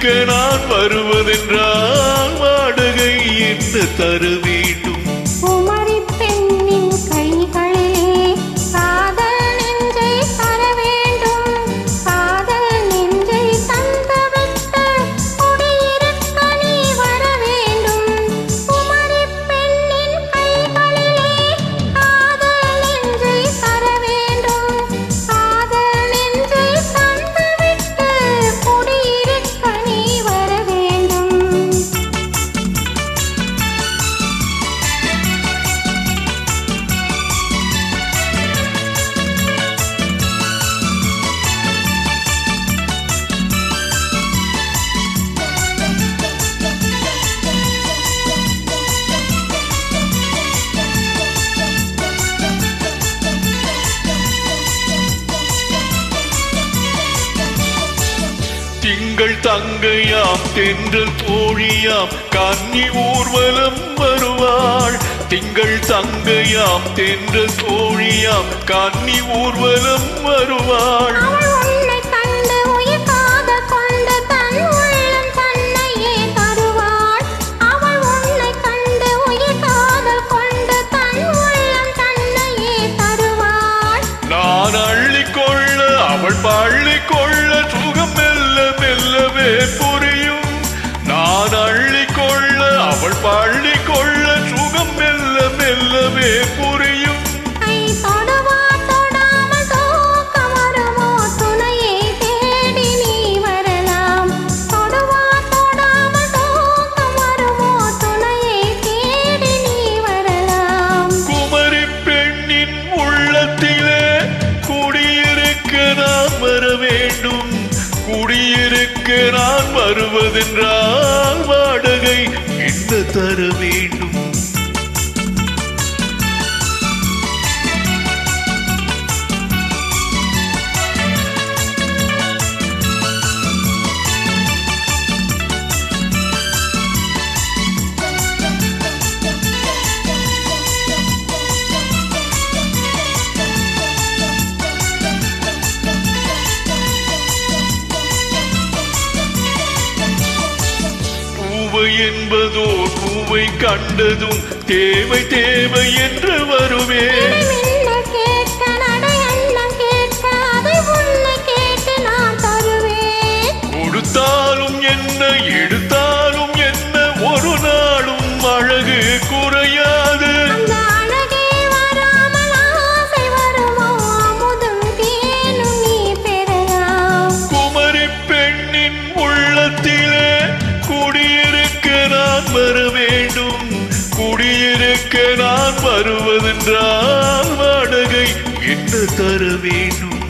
குடியிருக்க நான் வருவதென்றால் வாடகை என்ன தர வேண்டும்? குமரி பெண்ணின் கைகளிலே காதல் நெஞ்சை தர வேண்டும். காதல் நெஞ்சை தந்துவிட்டு குடியிருக்க நீ வர வேண்டும். குமரி பெண்ணின் கைகளிலே காதல் நெஞ்சை தர வேண்டும். காதல் நெஞ்சை தந்துவிட்டு குடியிருக்க நீ வர வேண்டும். திங்கள் தங்கையாம் தென்றல் தோழியாம் கன்னி ஊர்வலம் வருவாள். திங்கள் தங்கையாம் தென்றல் தோழியாம் கன்னி ஊர்வலம் வருவாள். அவள் உன்னை கண்டு உயிர் காதல் கொண்டு தன் உள்ளம் தன்னையே தருவாள். அவள் உன்னை கண்டு உயிர் காதல் கொண்டு தன் உள்ளம் தன்னையே தருவாள். நான் அள்ளிக்கொள்ள அவள் பள்ளிக்கொள்ள சுகம் மெல்ல மெல்லவே புரியும். நான் அள்ளிக்கொள்ள அவள் பள்ளிக்கொள்ள சுகம் மெல்ல மெல்லவே புரியும். கை தொடுவா தொடாமல் தூக்கம் வருமோ துணையை தேடி நீ வரலாம். தொடுவா தொடாமல் தூக்கம் வருமோ துணையை தேடி நீ வரலாம். குமரி பெண்ணின் உள்ளத்திலே குடியிருக்க நான் வர வேண்டும். குடியிருக்க நான் வருவதென்றால் வாடகை என்ன தர வேண்டும்? பூவை என்பதோ பூவை கண்டதும் தேவை தேவை என்று வருவேன். மின்னல் கேட்க நடை எண்ணம் கேட்க அதை உன்னை கேட்டு நான் தருவேன். கொடுத்தாலும் என்ன எடுத்தாலும் என்ன ஒரு நாளும் அழகு குறையாது. அந்த அழகே வராமல் ஆசை வருமோ அமுதும் தேனும் நீ பெறலாம். குமரி பெண்ணின் உள்ளத்திலே குடியிருக்க நான் வர வேண்டும். குடியிருக்க நான் வருவதென்றால் வாடகை என்ன தர வேண்டும்?